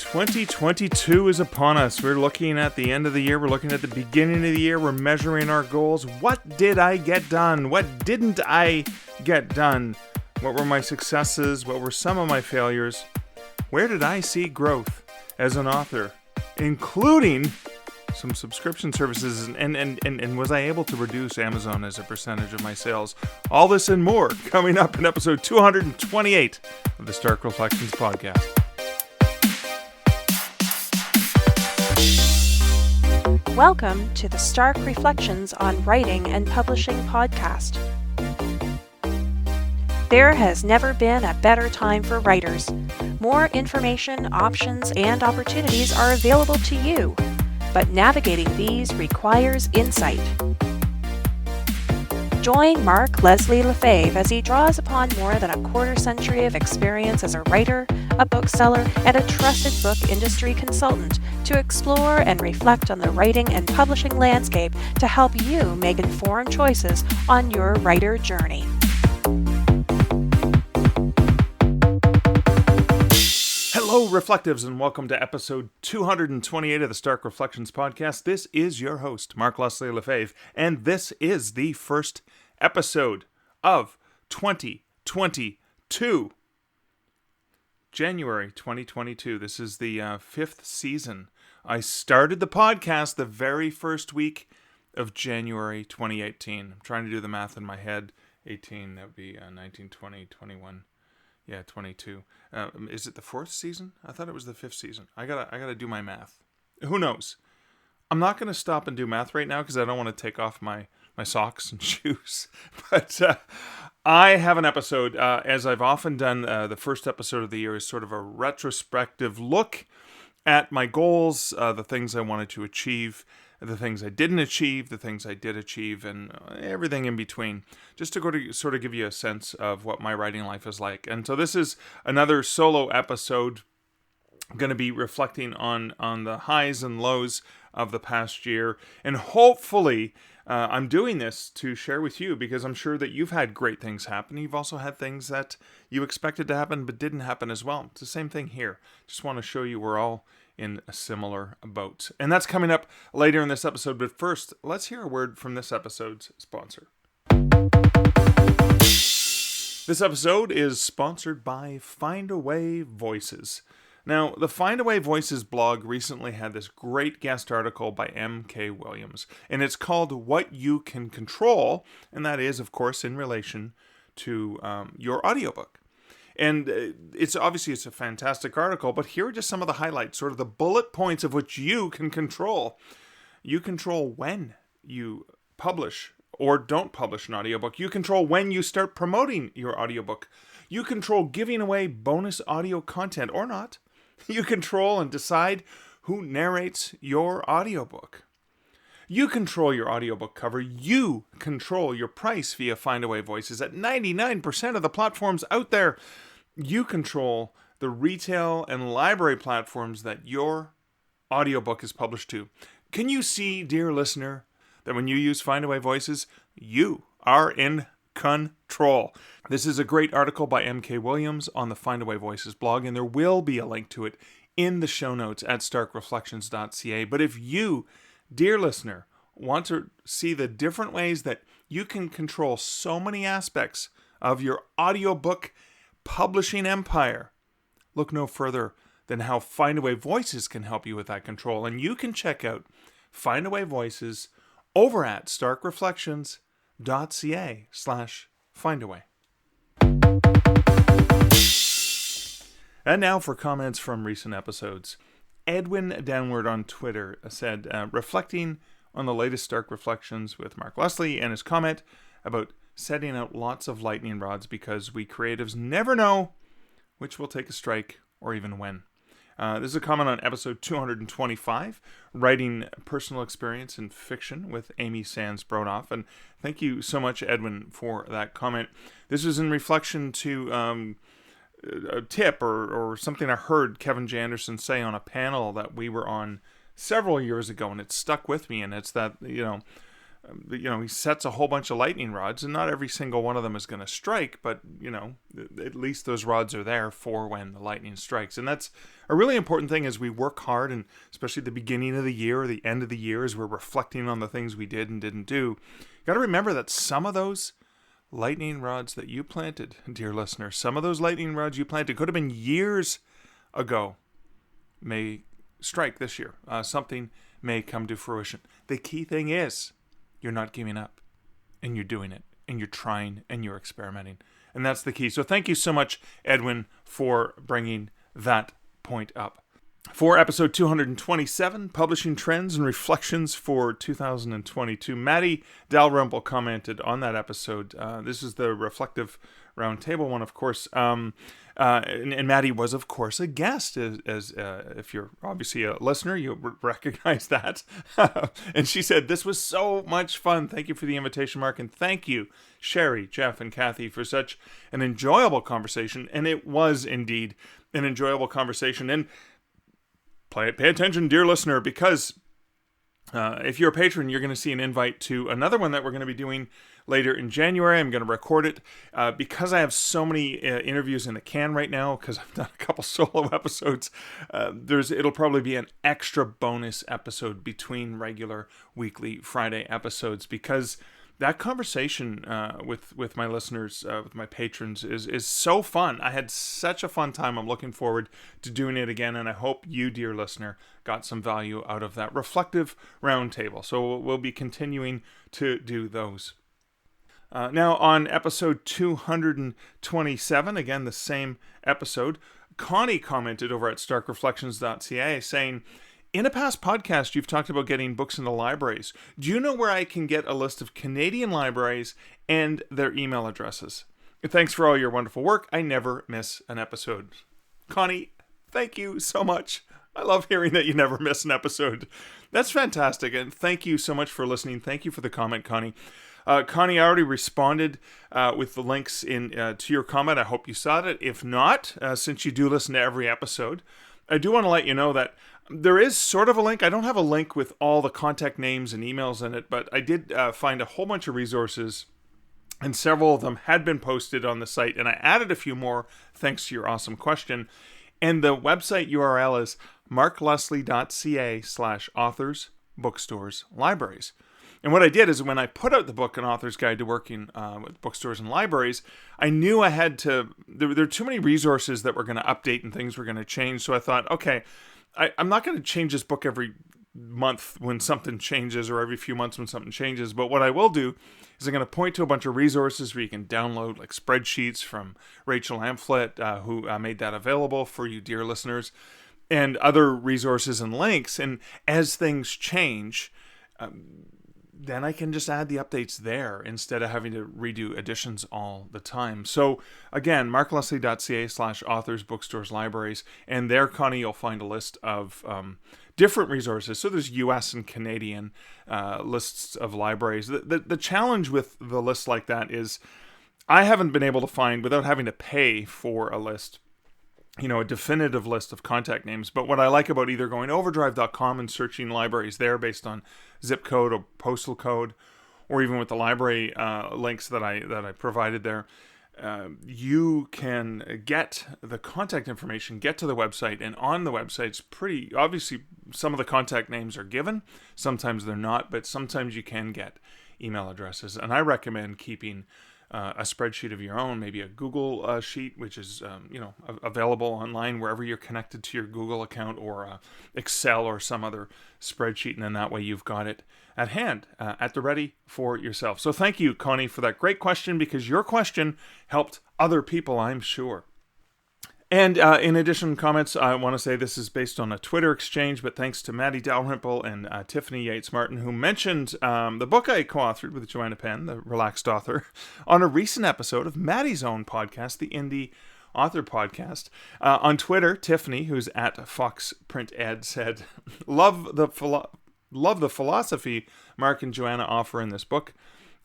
2022 is upon us. We're looking at the end of the year. We're looking at the beginning of the year. We're measuring our goals. What did I get done? What didn't I get done? What were my successes? What were some of my failures? Where did I see growth as an author, including some subscription services, and was I able to reduce Amazon as a percentage of my sales? All this and more coming up in episode 228 of the Stark Reflections podcast. Welcome to the Stark Reflections on Writing and Publishing podcast. There has never been a better time for writers. More information, options, and opportunities are available to you, but navigating these requires insight. Join Mark Leslie Lefebvre as he draws upon more than a quarter century of experience as a writer, a bookseller, and a trusted book industry consultant to explore and reflect on the writing and publishing landscape to help you make informed choices on your writer journey. Hello, Reflectives, and welcome to episode 228 of the Stark Reflections podcast. This is your host, Mark Leslie Lefebvre, and this is the first episode of 2022. January 2022. This is the fifth season. I started the podcast the very first week of January 2018. I'm trying to do the math in my head. 18, that would be 19, 20, 21. Yeah, 22. Is it the fourth season? I thought it was the fifth season. I gotta do my math. Who knows? I'm not going to stop and do math right now because I don't want to take off my socks and shoes. But I have an episode, as I've often done, the first episode of the year is sort of a retrospective look at my goals, the things I wanted to achieve, the things I didn't achieve, the things I did achieve, and everything in between, just to go to sort of give you a sense of what my writing life is like. And so this is another solo episode. I'm going to be reflecting on the highs and lows of the past year, and hopefully I'm doing this to share with you because I'm sure that you've had great things happen. You've also had things that you expected to happen but didn't happen as well. It's the same thing here. Just want to show you we're all in a similar boat. And that's coming up later in this episode. But first, let's hear a word from this episode's sponsor. This episode is sponsored by Findaway Voices. Now, the Findaway Voices blog recently had this great guest article by M.K. Williams, and it's called What You Can Control, and that is, of course, in relation to your audiobook. And it's a fantastic article, but here are just some of the highlights, sort of the bullet points of which you can control. You control when you publish or don't publish an audiobook. You control when you start promoting your audiobook. You control giving away bonus audio content or not. You control and decide who narrates your audiobook. You control your audiobook cover. You control your price via Findaway Voices at 99% of the platforms out there. You control the retail and library platforms that your audiobook is published to. Can you see, dear listener, that when you use Findaway Voices, you are in control? This is a great article by M.K. Williams on the Findaway Voices blog, and there will be a link to it in the show notes at starkreflections.ca. But if you, dear listener, want to see the different ways that you can control so many aspects of your audiobook publishing empire, look no further than how Findaway Voices can help you with that control. And you can check out Findaway Voices over at starkreflections.ca/Findaway. And now for comments from recent episodes. Edwin Downward on Twitter said, reflecting on the latest Stark Reflections with Mark Leslie and his comment about setting out lots of lightning rods because we creatives never know which will take a strike or even when. This is a comment on episode 225, writing personal experience in fiction with Amy Sands Bronoff. And thank you so much, Edwin, for that comment. This was in reflection to a tip or something I heard Kevin J. Anderson say on a panel that we were on several years ago, and it stuck with me. And it's that, he sets a whole bunch of lightning rods, and not every single one of them is going to strike, but, at least those rods are there for when the lightning strikes. And that's a really important thing as we work hard, and especially at the beginning of the year or the end of the year as we're reflecting on the things we did and didn't do. You got to remember that some of those lightning rods that you planted, dear listener, some of those lightning rods you planted could have been years ago, may strike this year. Something may come to fruition. The key thing is you're not giving up, and you're doing it, and you're trying, and you're experimenting. And that's the key. So thank you so much, Edwin, for bringing that point up. For episode 227, Publishing Trends and Reflections for 2022, Maddie Dalrymple commented on that episode. This is the Reflective Roundtable one, of course. And Maddie was, of course, a guest. As if you're obviously a listener, you'll recognize that. And she said, "This was so much fun. Thank you for the invitation, Mark. And thank you, Sherry, Jeff, and Kathy, for such an enjoyable conversation." And it was indeed an enjoyable conversation. And pay attention, dear listener, because if you're a patron, you're going to see an invite to another one that we're going to be doing later in January. I'm going to record it because I have so many interviews in the can right now, because I've done a couple solo episodes. It'll probably be an extra bonus episode between regular weekly Friday episodes, because that conversation with my listeners, with my patrons, is so fun. I had such a fun time. I'm looking forward to doing it again, and I hope you, dear listener, got some value out of that reflective roundtable. So we'll be continuing to do those. Now, on episode 227, again, the same episode, Connie commented over at starkreflections.ca saying, "In a past podcast, you've talked about getting books into libraries. Do you know where I can get a list of Canadian libraries and their email addresses? Thanks for all your wonderful work. I never miss an episode." Connie, thank you so much. I love hearing that you never miss an episode. That's fantastic, and thank you so much for listening. Thank you for the comment, Connie. Connie, I already responded with the links to your comment. I hope you saw it. If not, since you do listen to every episode, I do want to let you know that there is sort of a link. I don't have a link with all the contact names and emails in it, but I did find a whole bunch of resources, and several of them had been posted on the site, and I added a few more thanks to your awesome question. And the website URL is markleslie.ca/authors, bookstores, libraries. And what I did is when I put out the book, An Author's Guide to Working with Bookstores and Libraries, I knew I had to, there are too many resources that were going to update and things were going to change. So I thought, okay, I'm not going to change this book every month when something changes, or every few months when something changes. But what I will do is I'm going to point to a bunch of resources where you can download like spreadsheets from Rachel Amphlett, who made that available for you, dear listeners, and other resources and links. And as things change, then I can just add the updates there instead of having to redo editions all the time. So again, markleslie.ca/authors, bookstores, libraries, and there, Connie, you'll find a list of different resources. So there's US and Canadian lists of libraries. The challenge with the lists like that is I haven't been able to find, without having to pay for a list, a definitive list of contact names. But what I like about either going to overdrive.com and searching libraries there based on zip code or postal code, or even with the library links that I provided there, you can get the contact information, get to the website, and on the website, it's pretty obviously some of the contact names are given, sometimes they're not, but sometimes you can get email addresses. And I recommend keeping a spreadsheet of your own, maybe a Google sheet, which is available online wherever you're connected to your Google account, or Excel or some other spreadsheet, and then that way you've got it at hand, at the ready for yourself. So thank you, Connie, for that great question, because your question helped other people, I'm sure. And in addition, comments, I want to say this is based on a Twitter exchange, but thanks to Maddie Dalrymple and Tiffany Yates-Martin, who mentioned the book I co-authored with Joanna Penn, the Relaxed Author, on a recent episode of Maddie's own podcast, the Indie Author Podcast. On Twitter, Tiffany, who's at Fox Print Ed, said, love the philosophy Mark and Joanna offer in this book.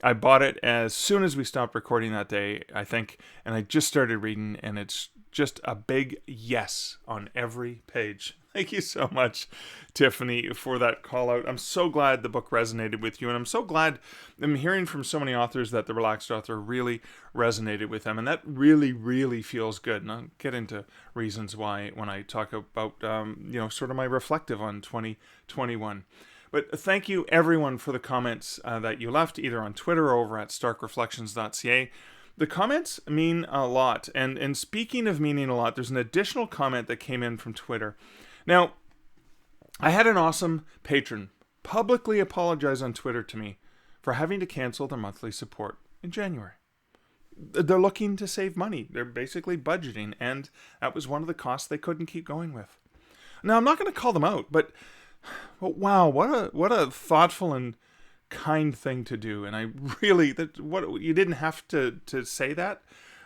I bought it as soon as we stopped recording that day, I think, and I just started reading, and it's just a big yes on every page. Thank you so much, Tiffany, for that call out. I'm so glad the book resonated with you, and I'm so glad I'm hearing from so many authors that The Relaxed Author really resonated with them, and that really, really feels good. And I'll get into reasons why when I talk about, sort of my reflective on 2021. But thank you, everyone, for the comments that you left, either on Twitter or over at starkreflections.ca. The comments mean a lot. And speaking of meaning a lot, there's an additional comment that came in from Twitter. Now, I had an awesome patron publicly apologize on Twitter to me for having to cancel their monthly support in January. They're looking to save money. They're basically budgeting, and that was one of the costs they couldn't keep going with. Now, I'm not going to call them out, but wow, what a thoughtful and kind thing to do. And I really, you didn't have to say that,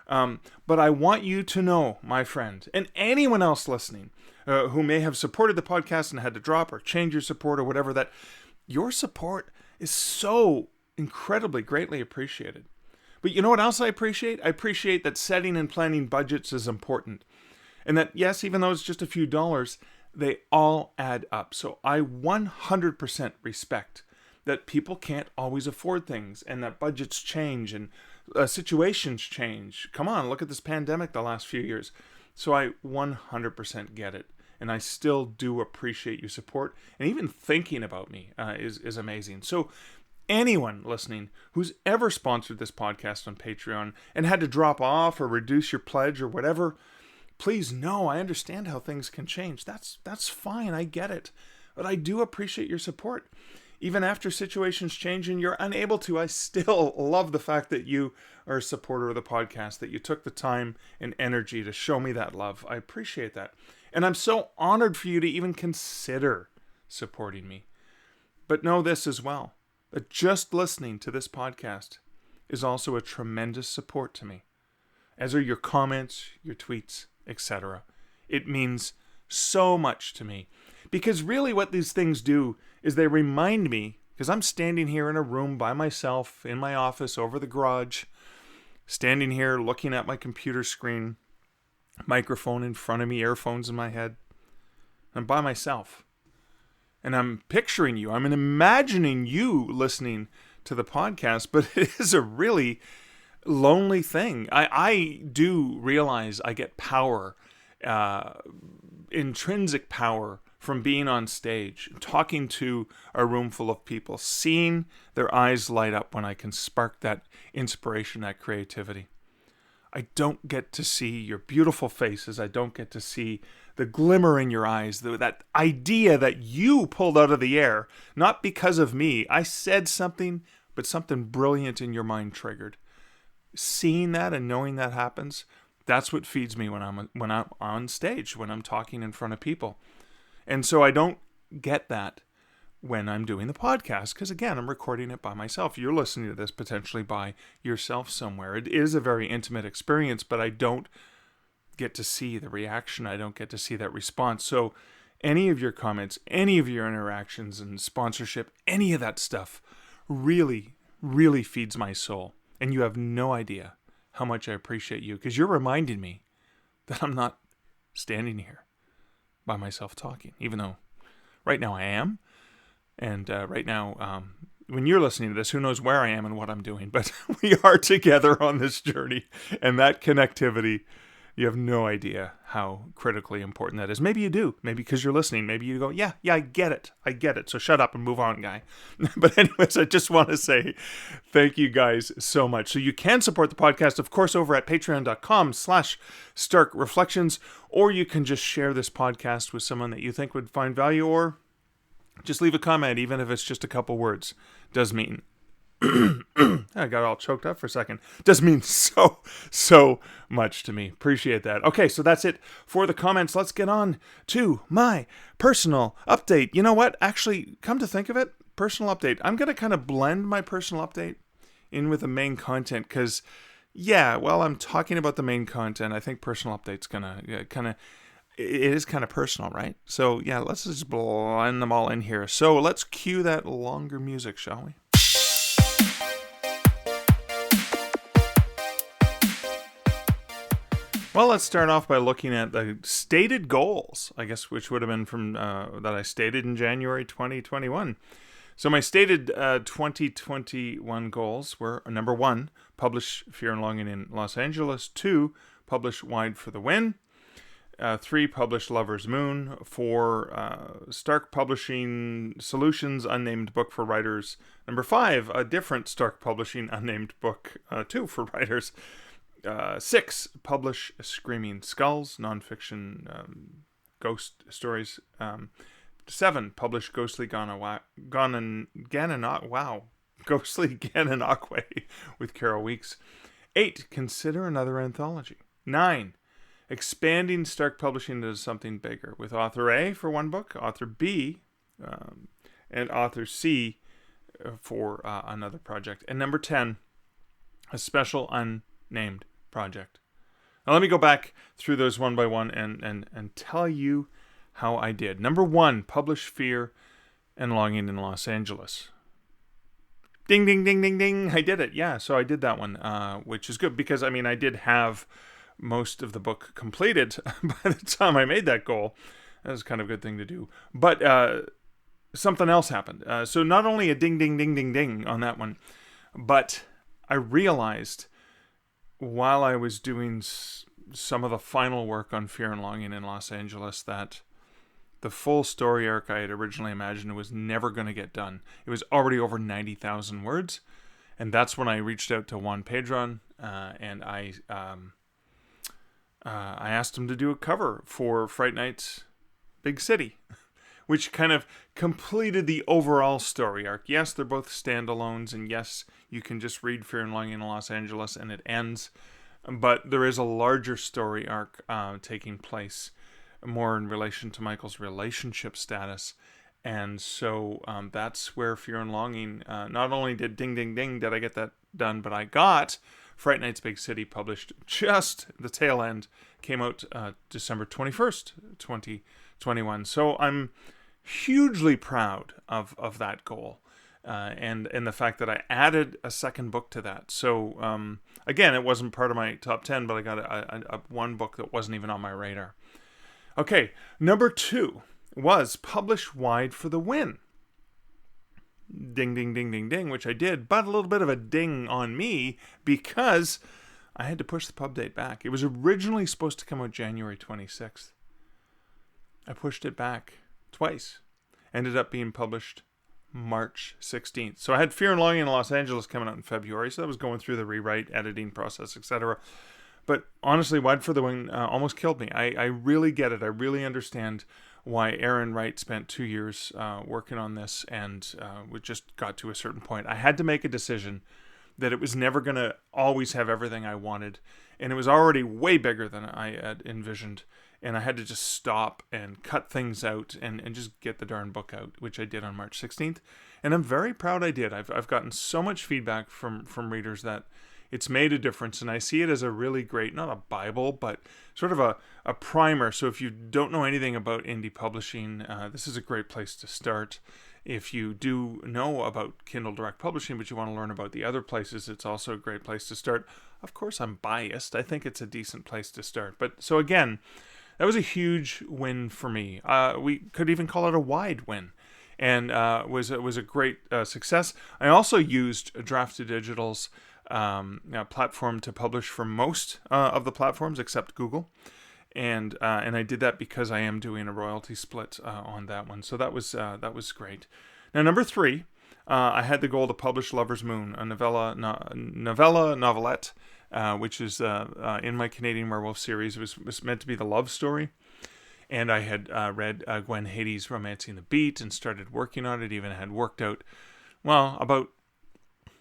but I want you to know, my friend, and anyone else listening who may have supported the podcast and had to drop or change your support or whatever, that your support is so incredibly greatly appreciated. But you know what else I appreciate? I appreciate that setting and planning budgets is important. And that, yes, even though it's just a few dollars, they all add up. So I 100% respect that people can't always afford things, and that budgets change and situations change. Come on, look at this pandemic the last few years. So I 100% get it. And I still do appreciate your support. And even thinking about me is amazing. So anyone listening who's ever sponsored this podcast on Patreon and had to drop off or reduce your pledge or whatever, please know I understand how things can change. That's fine. I get it. But I do appreciate your support. Even after situations change and you're unable to, I still love the fact that you are a supporter of the podcast, that you took the time and energy to show me that love. I appreciate that. And I'm so honored for you to even consider supporting me. But know this as well, that just listening to this podcast is also a tremendous support to me, as are your comments, your tweets, etc. It means so much to me. Because really what these things do is they remind me, because I'm standing here in a room by myself, in my office, over the garage, standing here looking at my computer screen, microphone in front of me, earphones in my head. I'm by myself. And I'm picturing you. I'm imagining you listening to the podcast, but it is a really lonely thing. I do realize I get power, intrinsic power, from being on stage, talking to a room full of people, seeing their eyes light up when I can spark that inspiration, that creativity. I don't get to see your beautiful faces. I don't get to see the glimmer in your eyes, that idea that you pulled out of the air, not because of me. I said something, but something brilliant in your mind triggered. Seeing that and knowing that happens, that's what feeds me when I'm on stage, when I'm talking in front of people. And so I don't get that when I'm doing the podcast, because again, I'm recording it by myself. You're listening to this potentially by yourself somewhere. It is a very intimate experience, but I don't get to see the reaction. I don't get to see that response. So any of your comments, any of your interactions and sponsorship, any of that stuff really, really feeds my soul. And you have no idea how much I appreciate you, because you're reminding me that I'm not standing here by myself talking, even though right now I am. And right now, when you're listening to this, who knows where I am and what I'm doing, but we are together on this journey. And that connectivity, you have no idea how critically important that is. Maybe you do. Maybe because you're listening. Maybe you go, yeah, I get it. So shut up and move on, guy. But anyways, I just want to say thank you guys so much. So you can support the podcast, of course, over at patreon.com/starkreflections, or you can just share this podcast with someone that you think would find value, or just leave a comment, even if it's just a couple words. Does mean I got all choked up for a second. Does mean so much to me. Appreciate that. Okay, so that's it for the comments. Let's get on to my personal update. You know what? Actually, come to think of it, personal update. I'm going to kind of blend my personal update in with the main content, because, while I'm talking about the main content, I think personal update's going to it is kind of personal, right? So, let's just blend them all in here. So let's cue that longer music, shall we? Well, let's start off by looking at the stated goals, I guess, which would have been from that I stated in January 2021. So my stated 2021 goals were, number 1, publish Fear and Longing in Los Angeles. 2, publish Wide for the Win. 3, publish Lover's Moon. 4, Stark Publishing Solutions Unnamed book for writers. Number 5, a different Stark Publishing unnamed book, too, for writers. 6, publish Screaming Skulls, nonfiction ghost stories. 7, publish Ghostly GANANOQUE with Carol Weeks. 8, consider another anthology. 9, expanding Stark Publishing into something bigger with author A for one book, author B, and author C for another project. And number 10, a special unnamed project. Now let me go back through those one by one and tell you how I did. Number 1, publish Fear and Longing in Los Angeles. Ding, ding, ding, ding, ding. I did it. Yeah, so I did that one, which is good because, I did have most of the book completed by the time I made that goal. That was kind of a good thing to do. But something else happened. So not only a ding, ding, ding, ding, ding on that one, but I realized while I was doing some of the final work on Fear and Longing in Los Angeles that the full story arc I had originally imagined was never going to get done. It was already over 90,000 words. And that's when I reached out to Juan Pedron and I asked him to do a cover for Fright Night's Big City, which kind of completed the overall story arc. Yes, they're both standalones, and yes, you can just read Fear and Longing in Los Angeles and it ends. But there is a larger story arc taking place more in relation to Michael's relationship status. And so that's where Fear and Longing, not only did ding, ding, ding, did I get that done, but I got Fright Night's Big City published just the tail end, came out December 21st, 2021. So I'm hugely proud of that goal and the fact that I added a second book to that. So again, it wasn't part of my top 10, but I got a one book that wasn't even on my radar. Okay, number 2 was publish Wide for the Win. Ding, ding, ding, ding, ding, which I did, but a little bit of a ding on me because I had to push the pub date back. It was originally supposed to come out January 26th. I pushed it back twice. Ended up being published March 16th. So I had Fear and Longing in Los Angeles coming out in February, so that was going through the rewrite, editing process, etc. But honestly, Wide for the Win almost killed me. I really get it. I really understand why Aaron Wright spent 2 years working on this, and we just got to a certain point. I had to make a decision that it was never going to always have everything I wanted, and it was already way bigger than I had envisioned, and I had to just stop and cut things out and just get the darn book out, which I did on March 16th, and I'm very proud I did. I've gotten so much feedback from readers that it's made a difference, and I see it as a really great, not a Bible, but sort of a primer. So if you don't know anything about indie publishing, this is a great place to start. If you do know about Kindle Direct Publishing, but you want to learn about the other places, it's also a great place to start. Of course, I'm biased. I think it's a decent place to start. But so again, that was a huge win for me. We could even call it a wide win. And was a great success. I also used Draft2Digital's platform to publish for most of the platforms except Google, and I did that because I am doing a royalty split on that one. So that was great. Now number 3, I had the goal to publish Lover's Moon, a novelette, which is in my Canadian Werewolf series. It was meant to be the love story. And I had read Gwen Hades' Romancing the Beat and started working on it. Even had worked out, well, about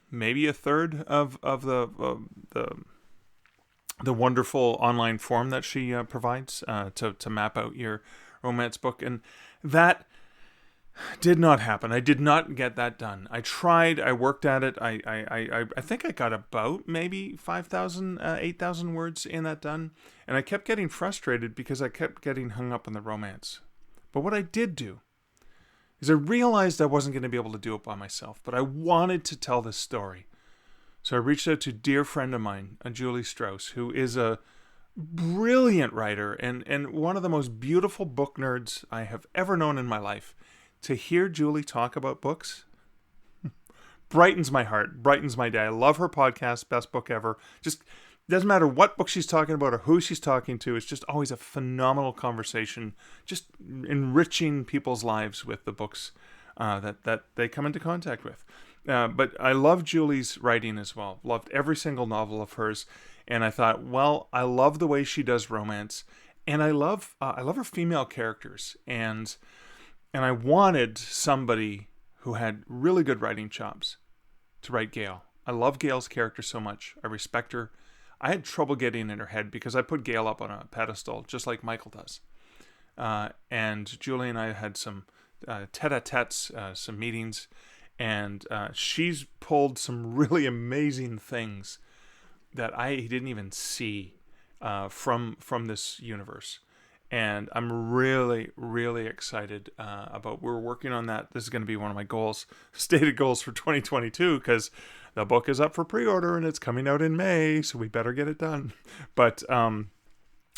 maybe a third of the wonderful online form that she provides to map out your romance book. And that did not happen. I did not get that done. I tried. I worked at it. I think I got about maybe 5,000, 8,000 words in that done. And I kept getting frustrated because I kept getting hung up on the romance. But what I did do is I realized I wasn't going to be able to do it by myself, but I wanted to tell this story. So I reached out to a dear friend of mine, Julie Strauss, who is a brilliant writer and one of the most beautiful book nerds I have ever known in my life. To hear Julie talk about books brightens my heart, brightens my day. I love her podcast, Best Book Ever. Just doesn't matter what book she's talking about or who she's talking to. It's just always a phenomenal conversation, just enriching people's lives with the books that they come into contact with. But I love Julie's writing as well. Loved every single novel of hers. And I thought, well, I love the way she does romance. And I love her female characters. And I wanted somebody who had really good writing chops to write Gail. I love Gail's character so much. I respect her. I had trouble getting in her head because I put Gail up on a pedestal, just like Michael does. And Julie and I had some tete-a-tetes, some meetings, and she's pulled some really amazing things that I didn't even see from this universe. And I'm really, really excited about, we're working on that. This is going to be one of my goals, stated goals for 2022, because the book is up for pre-order and it's coming out in May, so we better get it done. But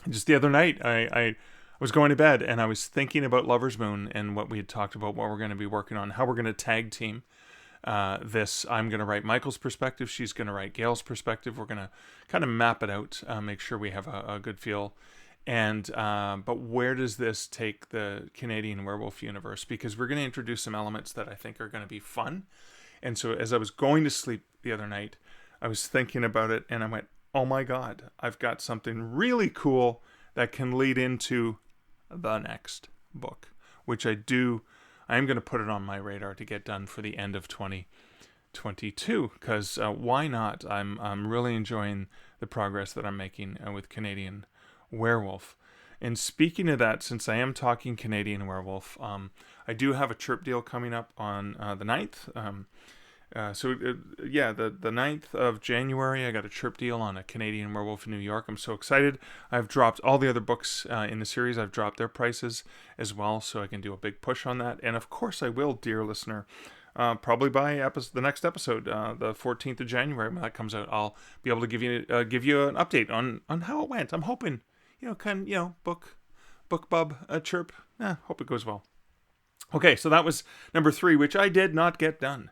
just the other night, I was going to bed and I was thinking about Lover's Moon and what we had talked about, what we're going to be working on, how we're going to tag team this. I'm going to write Michael's perspective. She's going to write Gail's perspective. We're going to kind of map it out, make sure we have a good feel. And but where does this take the Canadian werewolf universe? Because we're going to introduce some elements that I think are going to be fun. And so as I was going to sleep the other night, I was thinking about it and I went, oh my God, I've got something really cool that can lead into the next book, which I am going to put it on my radar to get done for the end of 2022, because why not? I'm really enjoying the progress that I'm making with Canadian Werewolf. And speaking of that, since I am talking Canadian Werewolf, I do have a chirp deal coming up on the 9th. The 9th of January, I got a chirp deal on a Canadian Werewolf in New York. I'm so excited. I've dropped all the other books in the series. I've dropped their prices as well, so I can do a big push on that. And of course I will, dear listener. Probably by the next episode, the 14th of January, when that comes out, I'll be able to give you an update on how it went. I'm hoping, book bub chirp. Hope it goes well. Okay, so that was number 3, which I did not get done.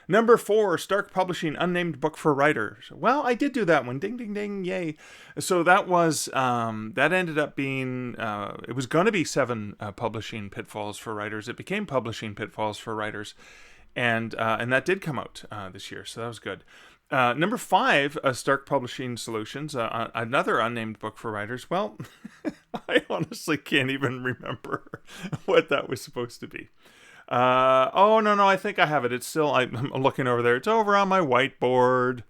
Number 4, Stark Publishing, Unnamed Book for Writers. Well, I did do that one. Ding, ding, ding, yay. So that was, that ended up being, it was going to be 7 publishing pitfalls for writers. It became Publishing Pitfalls for Writers. And that did come out this year, so that was good. Number 5, Stark Publishing Solutions, another unnamed book for writers. Well, I honestly can't even remember what that was supposed to be. No, I think I have it. It's still, I'm looking over there. It's over on my whiteboard.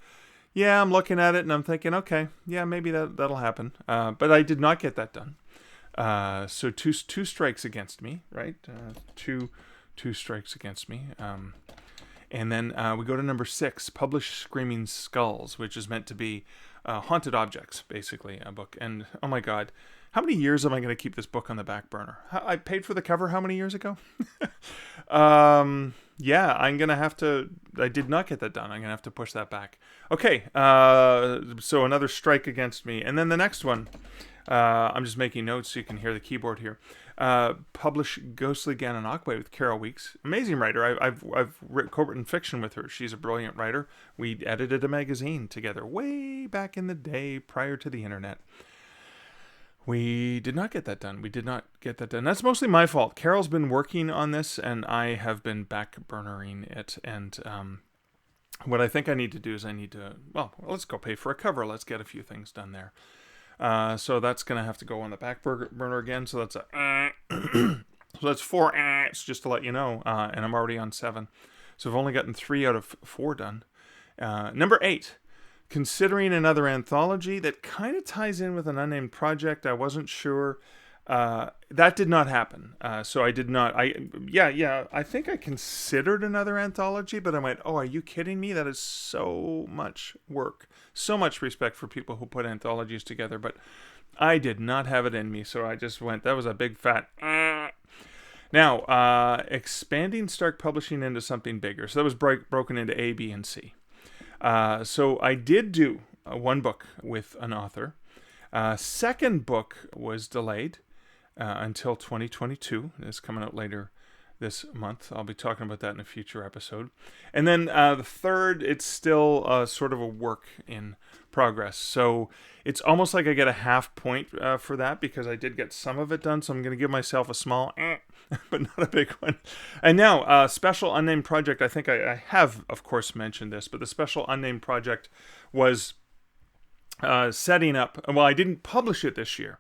Yeah, I'm looking at it and I'm thinking, okay, yeah, maybe that'll happen. But I did not get that done. So two strikes against me, right? Two strikes against me. And then we go to number 6, Publish Screaming Skulls, which is meant to be Haunted Objects, basically, a book. And oh my God, how many years am I going to keep this book on the back burner? I paid for the cover how many years ago? Yeah, I'm going to have to, I did not get that done. I'm going to have to push that back. Okay, so another strike against me. And then the next one, I'm just making notes so you can hear the keyboard here. Publish Ghostly GANANOQUE with Carol Weeks. Amazing writer. I've co-written fiction with her. She's a brilliant writer. We edited a magazine together way back in the day prior to the internet. We did not get that done. That's mostly my fault. Carol's been working on this, and I have been back-burnering it. And what I think I need to do is let's go pay for a cover. Let's get a few things done there. So that's going to have to go on the back burner again. So that's so that's 4 just to let you know. And I'm already on 7. So I've only gotten 3 out of 4 done. Number 8. Considering another anthology that kind of ties in with an unnamed project. I wasn't sure. That did not happen. So I did not. I think I considered another anthology, but I went, oh, are you kidding me? That is so much work. So much respect for people who put anthologies together, but I did not have it in me. So I just went, that was a big fat. Now, expanding Stark Publishing into something bigger. So that was broken into A, B, and C. So I did do one book with an author. Second book was delayed until 2022. It's coming out later this month. I'll be talking about that in a future episode. And then the third, it's still sort of a work in progress. So it's almost like I get a half point for that because I did get some of it done. So I'm going to give myself a small, but not a big one. And now, special unnamed project. I think I have, of course, mentioned this, but the special unnamed project was setting up. Well, I didn't publish it this year,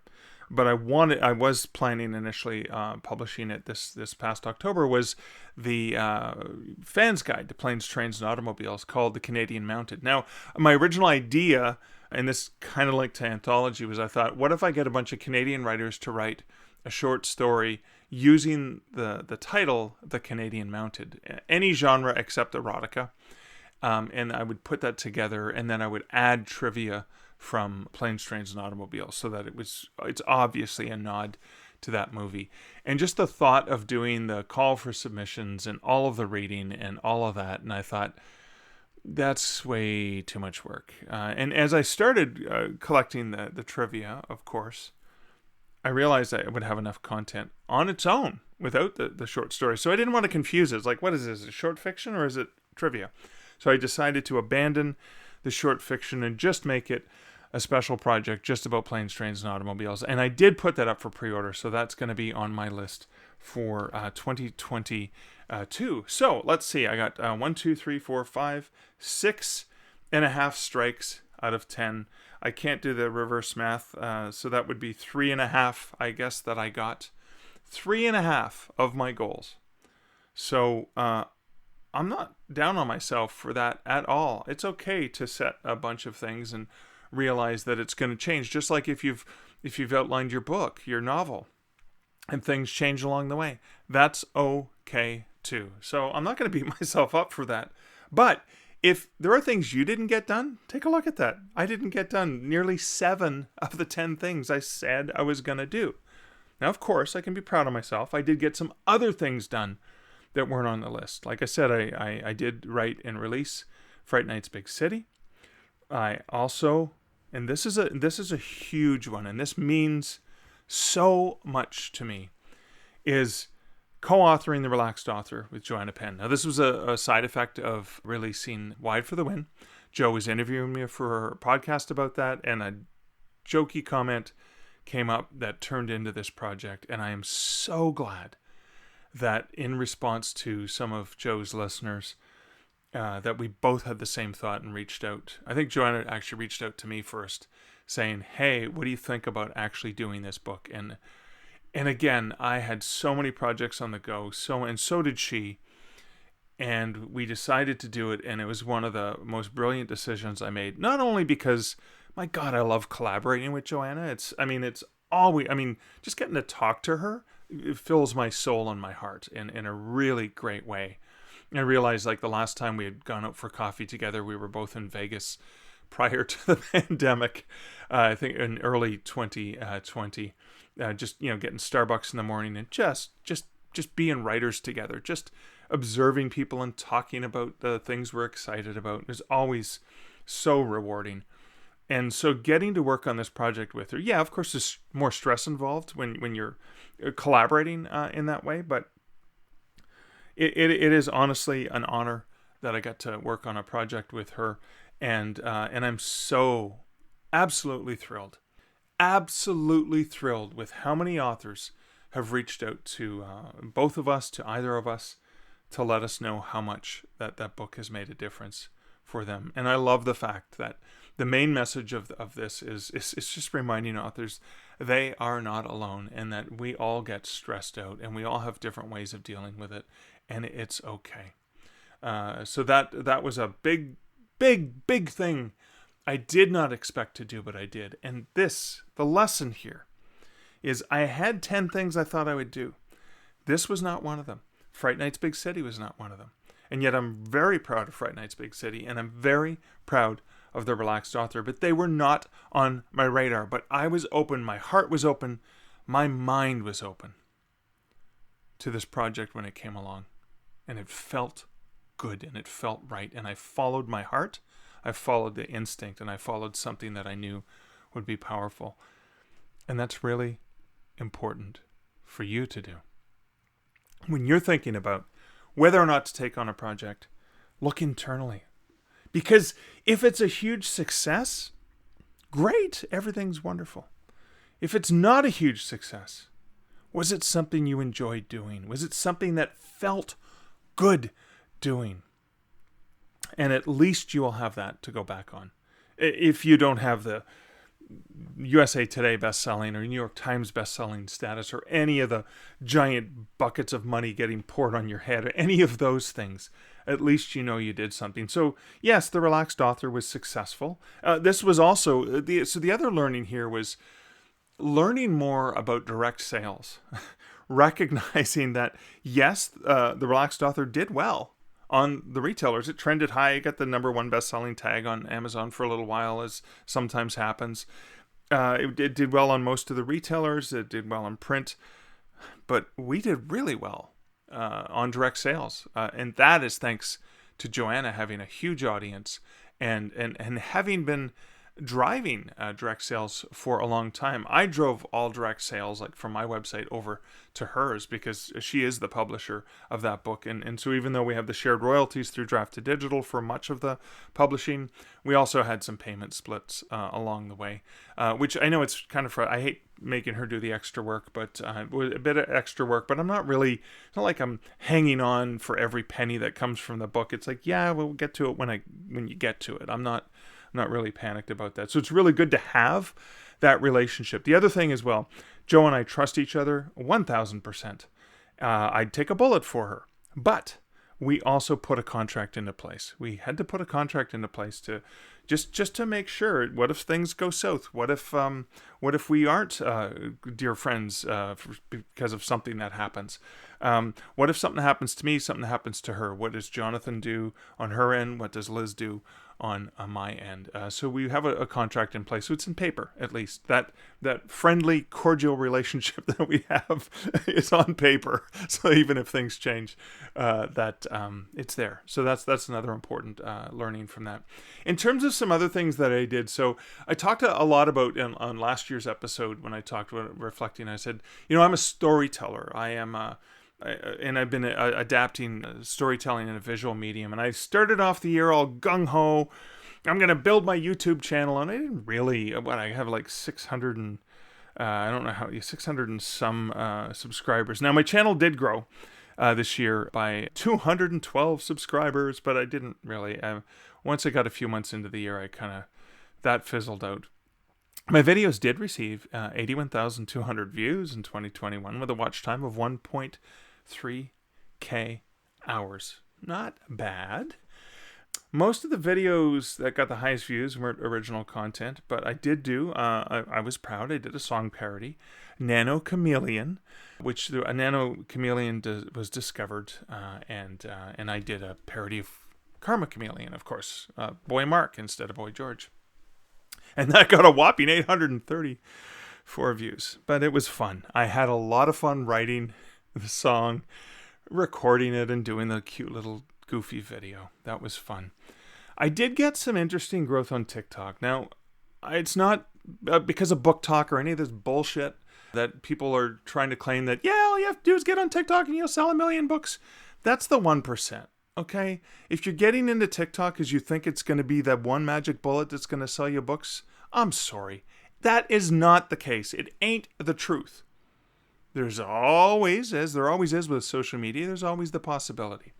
but I was planning initially publishing it this past October, was the Fan's Guide to Planes, Trains, and Automobiles called The Canadian Mounted. Now, my original idea, and this kind of linked to anthology, was I thought, what if I get a bunch of Canadian writers to write a short story using the title, The Canadian Mounted, any genre except erotica, and I would put that together, and then I would add trivia from Planes, Trains, and Automobiles, so that it's obviously a nod to that movie. And just the thought of doing the call for submissions and all of the reading and all of that, and I thought, that's way too much work. And as I started collecting the trivia, of course, I realized I would have enough content on its own without the short story. So I didn't want to confuse it. It's like, what is this, a short fiction or is it trivia? So I decided to abandon the short fiction and just make it a special project just about planes, trains, and automobiles. And I did put that up for pre-order, so that's going to be on my list for 2022. So let's see. I got 1, 2, 3, 4, 5, 6.5 strikes out of 10. I can't do the reverse math, so that would be 3.5, I guess, that I got. 3.5 of my goals. So I'm not down on myself for that at all. It's okay to set a bunch of things and realize that it's going to change, just like if you've outlined your book, your novel, and things change along the way. That's okay too. So I'm not going to beat myself up for that. But if there are things you didn't get done, take a look at that. I didn't get done nearly 7 of the 10 things I said I was going to do. Now, of course, I can be proud of myself. I did get some other things done that weren't on the list. Like I said, I did write and release Fright Night's Big City. I also, and this is a huge one, and this means so much to me, is co-authoring The Relaxed Author with Joanna Penn. Now, this was a side effect of releasing Wide for the Win. Jo was interviewing me for her podcast about that, and a jokey comment came up that turned into this project, and I am so glad that in response to some of Jo's listeners, that we both had the same thought and reached out. I think Joanna actually reached out to me first, saying, hey, what do you think about actually doing this book? And again, I had so many projects on the go, and so did she, and we decided to do it, and it was one of the most brilliant decisions I made. Not only because, my God, I love collaborating with Joanna. Just getting to talk to her, it fills my soul and my heart in a really great way. I realized, like, the last time we had gone out for coffee together, we were both in Vegas prior to the pandemic, I think in early 2020, just, getting Starbucks in the morning and just being writers together, just observing people and talking about the things we're excited about is always so rewarding. And so getting to work on this project with her, yeah, of course, there's more stress involved when you're collaborating in that way, but it is honestly an honor that I got to work on a project with her, and I'm so absolutely thrilled with how many authors have reached out to both of us, to either of us, to let us know how much that book has made a difference for them. And I love the fact that the main message of this is just reminding authors they are not alone, and that we all get stressed out, and we all have different ways of dealing with it, and it's okay. So that was a big thing I did not expect to do, but I did. And the lesson here is I had 10 things I thought I would do. This was not one of them. Fright Night's Big City was not one of them. And yet I'm very proud of Fright Night's Big City, and I'm very proud of The Relaxed Author, but they were not on my radar. But I was open, my heart was open, my mind was open to this project when it came along. And it felt good, and it felt right, and I followed my heart, I followed the instinct, and I followed something that I knew would be powerful. And that's really important for you to do. When you're thinking about whether or not to take on a project, look internally. Because if it's a huge success, great, everything's wonderful. If it's not a huge success, was it something you enjoyed doing? Was it something that felt good doing? And at least you will have that to go back on. If you don't have the USA Today bestselling or New York Times bestselling status or any of the giant buckets of money getting poured on your head or any of those things, at least you know you did something. So yes, The Relaxed Author was successful. This was also, the other learning here was learning more about direct sales. Recognizing that, yes, The Relaxed Author did well on the retailers. It trended high. It got the #1 best-selling tag on Amazon for a little while, as sometimes happens. It did well on most of the retailers. It did well in print. But we did really well on direct sales. And that is thanks to Joanna having a huge audience and having been driving direct sales for a long time. I drove all direct sales, like from my website over to hers, because she is the publisher of that book. And so even though we have the shared royalties through Draft to Digital for much of the publishing, we also had some payment splits along the way, which I know it's kind of, I hate making her do the extra work, but a bit of extra work, but I'm not really, it's not like I'm hanging on for every penny that comes from the book. It's like, yeah, we'll get to it when you get to it. I'm not really panicked about that. So it's really good to have that relationship. The other thing as well, Joe and I trust each other 1,000%. I'd take a bullet for her, but we also put a contract into place. We had to put a contract into place to just to make sure. What if things go south? What if we aren't dear friends because of something that happens? What if something happens to me? Something happens to her? What does Jonathan do on her end? What does Liz do on my end? So we have a contract in place. So it's in paper, at least. That friendly, cordial relationship that we have is on paper. So even if things change, it's there. So that's another important learning from that. In terms of some other things that I did, so I talked a lot about on last year's episode when I talked about reflecting. I said, I'm a storyteller. And I've been adapting storytelling in a visual medium. And I started off the year all gung-ho. I'm going to build my YouTube channel. And I didn't really, I have like 600 and, 600 and some subscribers. Now, my channel did grow this year by 212 subscribers, but I didn't really. Once I got a few months into the year, that fizzled out. My videos did receive 81,200 views in 2021 with a watch time of 1.3K hours. Not bad. Most of the videos that got the highest views weren't original content, but I did do, I was proud, I did a song parody, Nano Chameleon, which a Nano Chameleon was discovered, and I did a parody of Karma Chameleon, of course, Boy Mark instead of Boy George. And that got a whopping 834 views. But it was fun. I had a lot of fun writing the song, recording it, and doing the cute little goofy video. That was fun. I did get some interesting growth on TikTok. Now, it's not because of book talk or any of this bullshit that people are trying to claim that, yeah, all you have to do is get on TikTok and you'll sell 1 million books. That's the 1%. Okay, if you're getting into TikTok because you think it's going to be that one magic bullet that's going to sell you books, I'm sorry. That is not the case. It ain't the truth. There's always, as there always is with social media, there's always the possibility.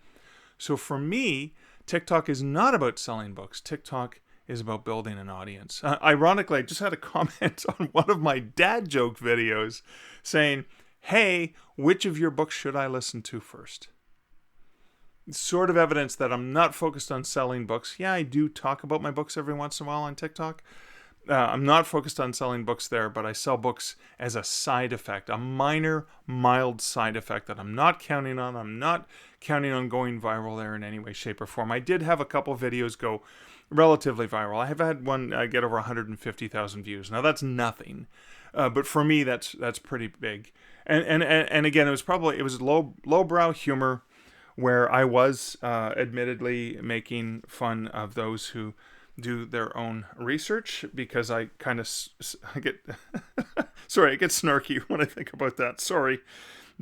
So for me, TikTok is not about selling books. TikTok is about building an audience. Ironically, I just had a comment on one of my dad joke videos saying, hey, which of your books should I listen to first? Sort of evidence that I'm not focused on selling books. Yeah, I do talk about my books every once in a while on TikTok. I'm not focused on selling books there, but I sell books as a side effect, a minor, mild side effect that I'm not counting on. I'm not counting on going viral there in any way, shape, or form. I did have a couple videos go relatively viral. I have had one get over 150,000 views. Now, that's nothing. But for me, that's pretty big. And again, it was lowbrow humor, where I was admittedly making fun of those who do their own research, because I kind of I get sorry, I get snarky when I think about that. Sorry.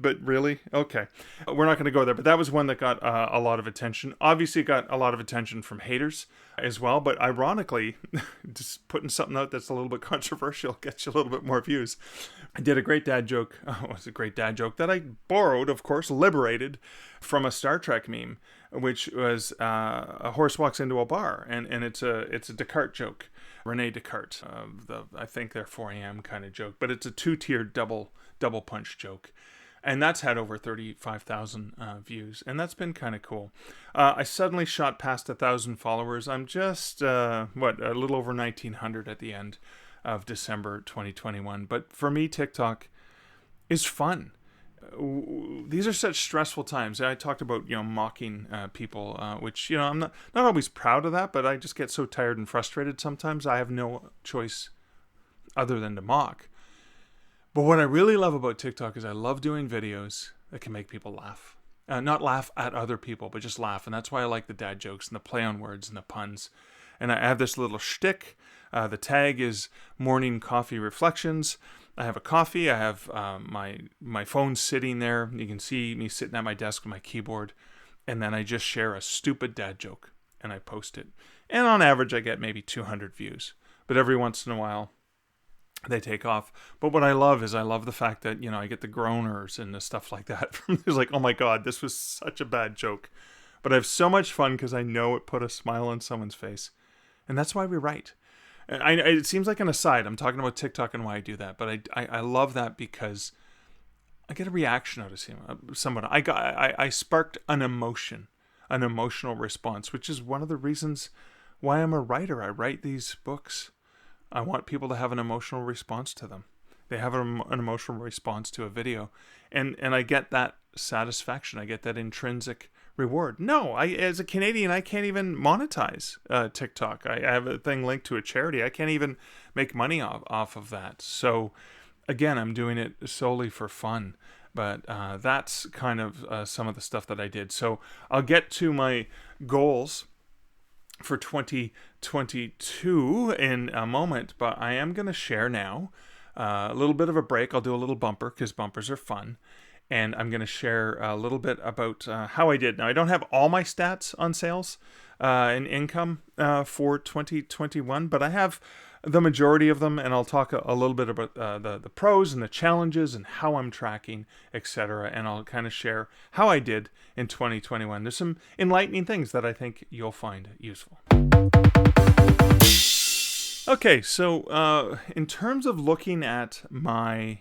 But really? Okay. We're not going to go there. But that was one that got a lot of attention. Obviously, it got a lot of attention from haters as well. But ironically, just putting something out that's a little bit controversial gets you a little bit more views. I did a great dad joke. Oh, it was a great dad joke that I borrowed, of course, liberated from a Star Trek meme, which was a horse walks into a bar. And it's a Descartes joke. Rene Descartes. I think they're 4 a.m. kind of joke. But it's a two-tiered double punch joke. And that's had over 35,000 views. And that's been kind of cool. I suddenly shot past 1,000 followers. I'm just, a little over 1,900 at the end of December 2021. But for me, TikTok is fun. These are such stressful times. I talked about, mocking people, which, I'm not always proud of that, but I just get so tired and frustrated sometimes. I have no choice other than to mock. But what I really love about TikTok is I love doing videos that can make people laugh. Not laugh at other people, but just laugh. And that's why I like the dad jokes and the play on words and the puns. And I have this little shtick. The tag is Morning Coffee Reflections. I have a coffee. I have my phone sitting there. You can see me sitting at my desk with my keyboard. And then I just share a stupid dad joke and I post it. And on average, I get maybe 200 views. But every once in a while, they take off. But what I love is the fact that, I get the groaners and the stuff like that. It's like, oh my God, this was such a bad joke. But I have so much fun because I know it put a smile on someone's face. And that's why we write. It seems like an aside. I'm talking about TikTok and why I do that. But I love that because I get a reaction out of someone. I sparked an emotional response, which is one of the reasons why I'm a writer. I write these books. I want people to have an emotional response to them. They have an emotional response to a video. And I get that satisfaction. I get that intrinsic reward. No, as a Canadian, I can't even monetize TikTok. I have a thing linked to a charity. I can't even make money off of that. So, again, I'm doing it solely for fun. But that's kind of some of the stuff that I did. So I'll get to my goals for 2022 in a moment, but I am going to share now a little bit of a break. I'll do a little bumper because bumpers are fun, and I'm going to share a little bit about how I did. Now, I don't have all my stats on sales and income for 2021, but I have the majority of them, and I'll talk a little bit about the pros and the challenges and how I'm tracking, etc. And I'll kind of share how I did in 2021. There's some enlightening things that I think you'll find useful. Okay, so in terms of looking at my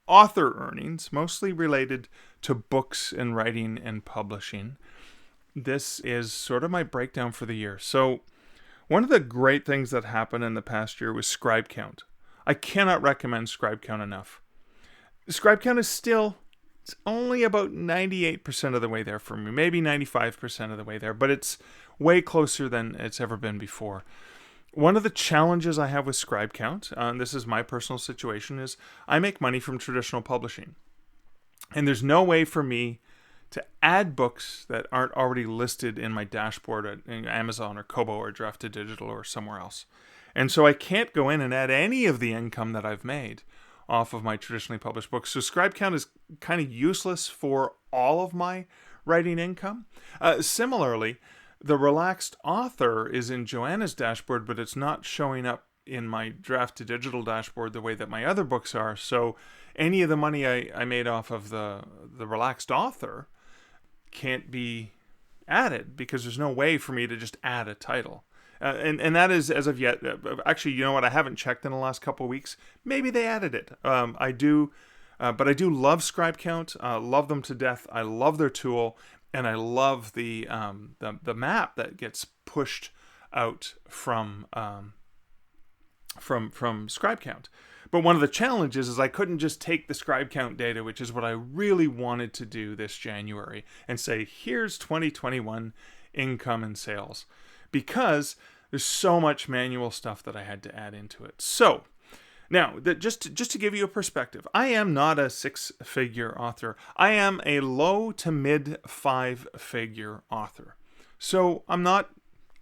author earnings, mostly related to books and writing and publishing, this is sort of my breakdown for the year. So one of the great things that happened in the past year was Scribe Count. I cannot recommend Scribe Count enough. Scribe Count is still, it's only about 98% of the way there for me, maybe 95% of the way there, but it's way closer than it's ever been before. One of the challenges I have with Scribe Count, and this is my personal situation, is I make money from traditional publishing. And there's no way for me to add books that aren't already listed in my dashboard at Amazon or Kobo or Draft to Digital or somewhere else. And so I can't go in and add any of the income that I've made off of my traditionally published books. So Scribe Count is kind of useless for all of my writing income. Similarly, the Relaxed Author is in Joanna's dashboard, but it's not showing up in my Draft to Digital dashboard the way that my other books are. So any of the money I made off of the Relaxed Author can't be added because there's no way for me to just add a title. And that is, as of yet, actually, you know what? I haven't checked in the last couple of weeks. Maybe they added it. I do, but I do love Scribe Count. Love them to death. I love their tool, and I love the map that gets pushed out from Scribe Count. But one of the challenges is I couldn't just take the Scribe Count data, which is what I really wanted to do this January, and say, here's 2021 income and sales, because there's so much manual stuff that I had to add into it. So now, just to give you a perspective, I am not a six-figure author. I am a low to mid five-figure author. So I'm not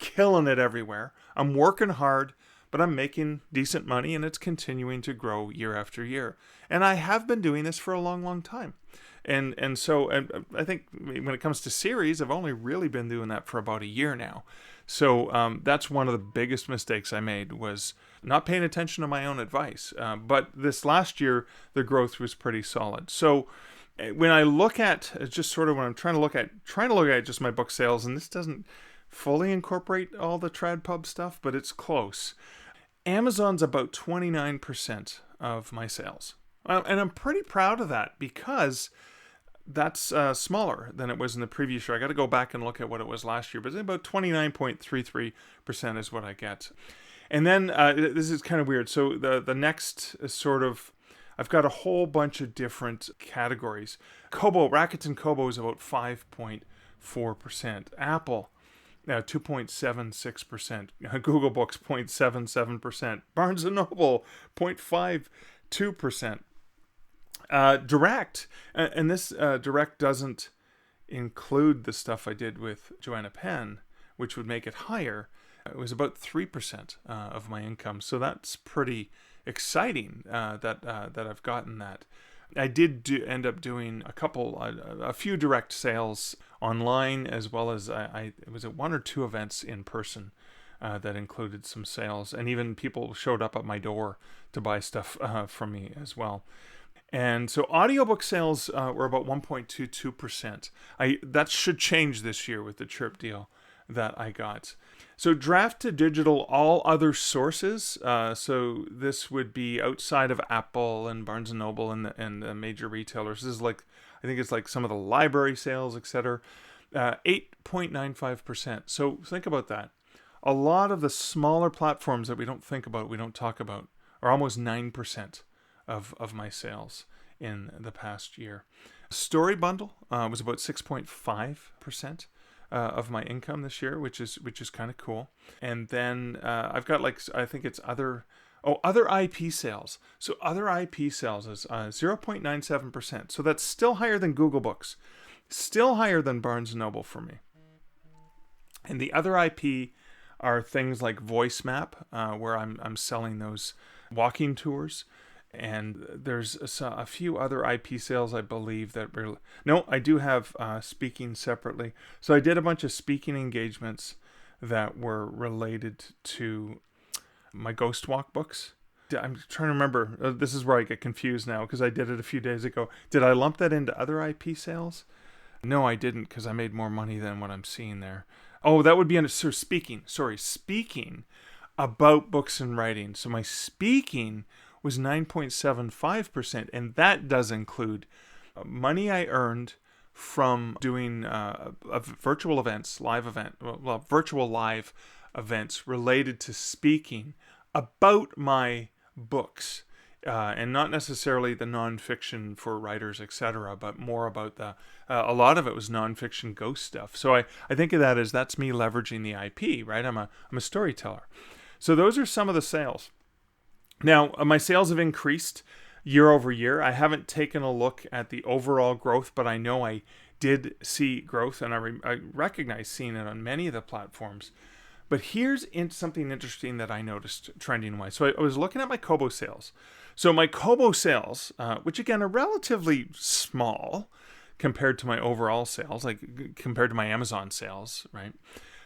killing it everywhere. I'm working hard, but I'm making decent money, and it's continuing to grow year after year. And I have been doing this for a long, long time. And so I think when it comes to series, I've only really been doing that for about a year now. So that's one of the biggest mistakes I made, was not paying attention to my own advice. But this last year, the growth was pretty solid. So when I look at just sort of when I'm trying to look at just my book sales, and this doesn't fully incorporate all the TradPub stuff, but it's close. Amazon's about 29% of my sales. And I'm pretty proud of that, because that's smaller than it was in the previous year. I got to go back and look at what it was last year, but it's about 29.33% is what I get. And then this is kind of weird. So the next sort of, I've got a whole bunch of different categories. Kobo, Rakuten Kobo is about 5.4%. Apple, 2.76%. Google Books, 0.77%. Barnes & Noble, 0.52%. Direct, and this Direct doesn't include the stuff I did with Joanna Penn, which would make it higher. It was about 3% of my income, so that's pretty exciting that I've gotten that. I did end up doing a few direct sales online, as well as it was at one or two events in person that included some sales, and even people showed up at my door to buy stuff from me as well. And so audiobook sales were about 1.22%. That should change this year with the Chirp deal that I got. So draft to digital, all other sources. So this would be outside of Apple and Barnes & Noble and the major retailers. This is like, I think it's like some of the library sales, etc. 8.95%. So think about that. A lot of the smaller platforms that we don't think about, we don't talk about, are almost 9% of my sales in the past year. Story Bundle was about 6.5% of my income this year, which is kind of cool. And then I've got I think it's other IP sales. So other IP sales is 0.97%. So that's still higher than Google Books, still higher than Barnes & Noble for me. And the other IP are things like Voice Map, where I'm selling those walking tours. And there's a few other IP sales, I believe, I do have speaking separately. So I did a bunch of speaking engagements that were related to my Ghost Walk books. I'm trying to remember. This is where I get confused now, because I did it a few days ago. Did I lump that into other IP sales? No, I didn't, because I made more money than what I'm seeing there. Oh, that would be under speaking about books and writing. So my speaking was 9.75%, and that does include money I earned from doing virtual events, virtual live events related to speaking about my books, and not necessarily the nonfiction for writers, etc., but more about a lot of it was nonfiction ghost stuff. So I think of that as that's me leveraging the IP, right? I'm a storyteller. So those are some of the sales. Now, my sales have increased year over year. I haven't taken a look at the overall growth, but I know I did see growth, and I recognize seeing it on many of the platforms. But here's something interesting that I noticed trending-wise. So I was looking at my Kobo sales. So my Kobo sales, which again are relatively small compared to my overall sales, like compared to my Amazon sales, right?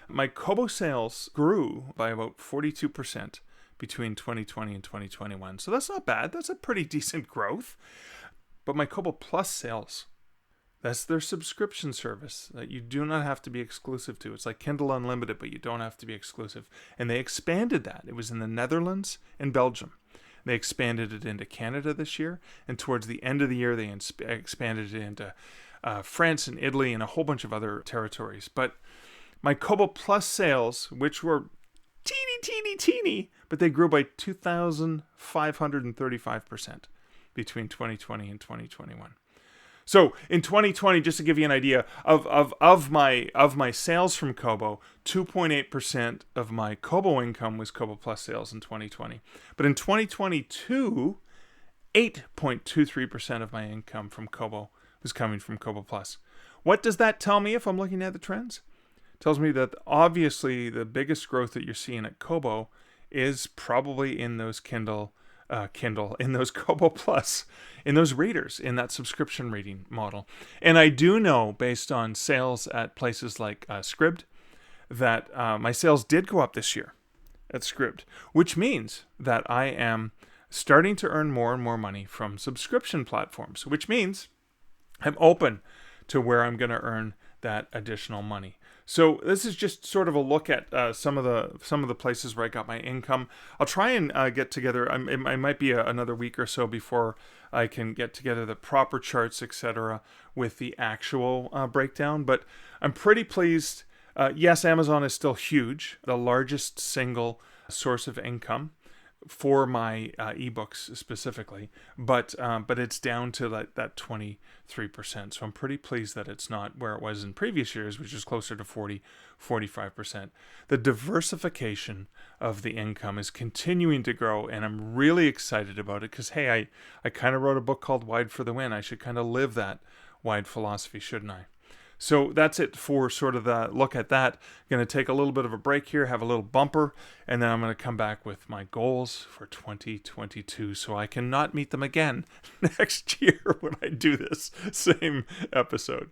My Kobo sales grew by about 42% between 2020 and 2021. So that's not bad. That's a pretty decent growth. But my Kobo Plus sales, that's their subscription service that you do not have to be exclusive to. It's like Kindle Unlimited, but you don't have to be exclusive. And they expanded that. It was in the Netherlands and Belgium. They expanded it into Canada this year. And towards the end of the year, they expanded it into France and Italy and a whole bunch of other territories. But my Kobo Plus sales, which were teeny, but they grew by 2,535% between 2020 and 2021. So in 2020, just to give you an idea of my sales from Kobo, 2.8% of my Kobo income was Kobo Plus sales in 2020. But in 2022, 8.23% of my income from Kobo was coming from Kobo Plus. What does that tell me if I'm looking at the trends? It tells me that obviously the biggest growth that you're seeing at Kobo is probably in those in those Kobo Plus, in those readers, in that subscription reading model. And I do know, based on sales at places like Scribe, that my sales did go up this year at Scribe, which means that I am starting to earn more and more money from subscription platforms, which means I'm open to where I'm going to earn that additional money. So this is just sort of a look at some of the places where I got my income. I'll try and get together. It might be another week or so before I can get together the proper charts, etc., with the actual breakdown. But I'm pretty pleased. Yes, Amazon is still huge, the largest single source of income for my ebooks specifically, but it's down to that 23%. So I'm pretty pleased that it's not where it was in previous years, which is closer to 40-45%. The diversification of the income is continuing to grow, and I'm really excited about it because, hey, I kind of wrote a book called Wide for the Win. I should kind of live that wide philosophy, shouldn't I? So that's it for sort of the look at that. I'm going to take a little bit of a break here, have a little bumper, and then I'm going to come back with my goals for 2022 so I can not meet them again next year when I do this same episode.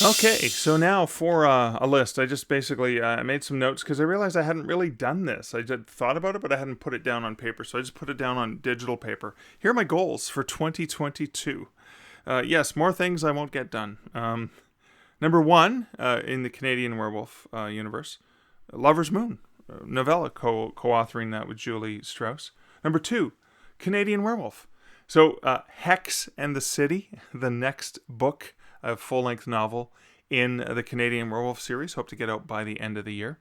Okay, so now for a list. I just basically made some notes because I realized I hadn't really done this. I just thought about it, but I hadn't put it down on paper, so I just put it down on digital paper. Here are my goals for 2022. Yes, more things I won't get done. Number one, in the Canadian Werewolf universe, Lover's Moon, novella, co-authoring that with Julie Strauss. Number two, Canadian Werewolf. So Hex and the City, the next book, a full-length novel in the Canadian Werewolf series. Hope to get out by the end of the year.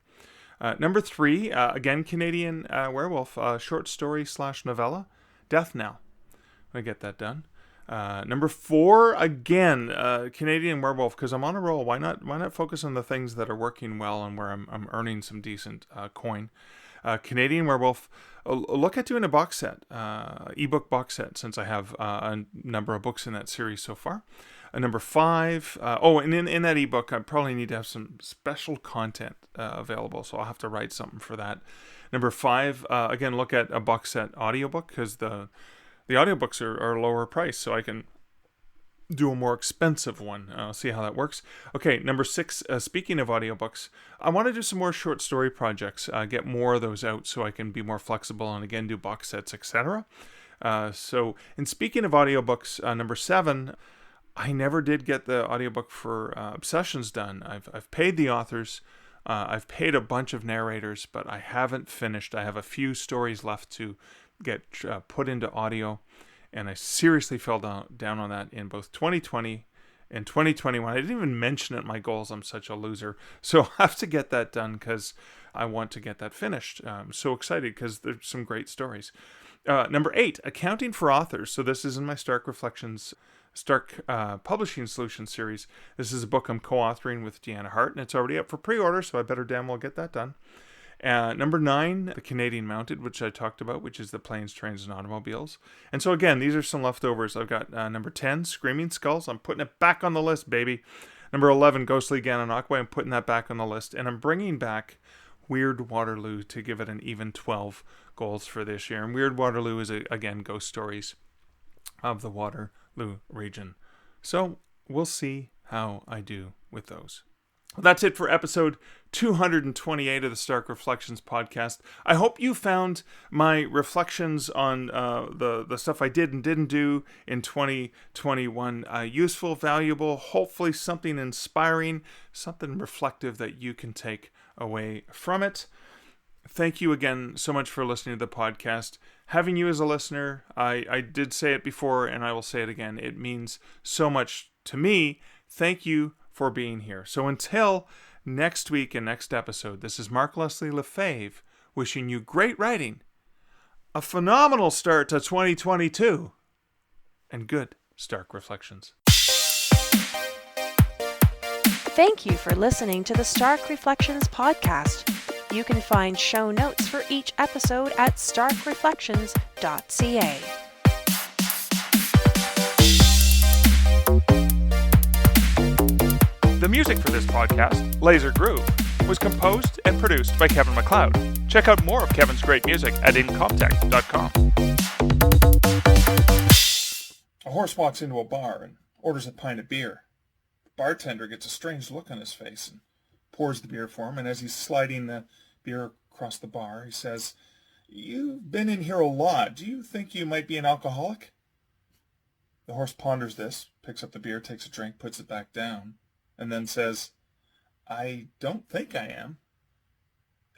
Number three, again, Canadian Werewolf, short story / novella, Death Knell. I'm going to get that done. Number four, again, Canadian Werewolf, because I'm on a roll. Why not focus on the things that are working well and where I'm earning some decent coin? Canadian Werewolf, look at doing a box set, ebook box set, since I have a number of books in that series so far. Number five, and in that ebook, I probably need to have some special content available, so I'll have to write something for that. Number five, again, look at a box set audiobook, because the audiobooks are lower price, so I can do a more expensive one. See how that works. Okay, number six, speaking of audiobooks, I want to do some more short story projects, get more of those out so I can be more flexible and again do box sets, etc. So, and speaking of audiobooks, number seven, I never did get the audiobook for Obsessions done. I've paid the authors, I've paid a bunch of narrators, but I haven't finished. I have a few stories left to get put into audio, and I seriously fell down on that in both 2020 and 2021. I didn't even mention it in my goals. I'm such a loser. So I'll have to get that done because I want to get that finished. I'm so excited because there's some great stories. Number eight, accounting for authors. So this is in my Stark Reflections, Stark Publishing Solutions series. This is a book I'm co-authoring with Deanna Hart, and it's already up for pre-order, so I better damn well get that done. Number nine, the Canadian Mounted, which I talked about, which is the Planes, Trains, and Automobiles. And so again, these are some leftovers. I've got number 10, Screaming Skulls. I'm putting it back on the list, baby. Number 11, Ghostly GANANOQUE. I'm putting that back on the list. And I'm bringing back Weird Waterloo to give it an even 12 goals for this year. And Weird Waterloo is, again, ghost stories of the Waterloo region. So we'll see how I do with those. Well, that's it for episode 228 of the Stark Reflections podcast. I hope you found my reflections on the stuff I did and didn't do in 2021 useful, valuable, hopefully something inspiring, something reflective that you can take away from it. Thank you again so much for listening to the podcast. Having you as a listener, I did say it before and I will say it again. It means so much to me. Thank you for being here. So until next week and next episode, this is Mark Leslie Lefebvre wishing you great writing, a phenomenal start to 2022, and good Stark Reflections. Thank you for listening to the Stark Reflections podcast. You can find show notes for each episode at starkreflections.ca. The music for this podcast, Laser Groove, was composed and produced by Kevin MacLeod. Check out more of Kevin's great music at incomptech.com. A horse walks into a bar and orders a pint of beer. The bartender gets a strange look on his face and pours the beer for him, and as he's sliding the beer across the bar, he says, "You've been in here a lot. Do you think you might be an alcoholic?" The horse ponders this, picks up the beer, takes a drink, puts it back down, and then says, "I don't think I am,"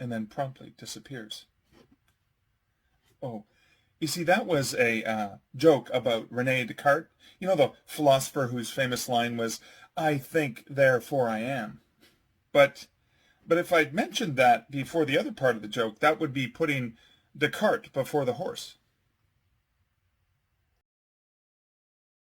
and then promptly disappears. Oh, you see, that was a joke about René Descartes. You know, the philosopher whose famous line was, "I think, therefore I am." But if I'd mentioned that before the other part of the joke, that would be putting Descartes before the horse.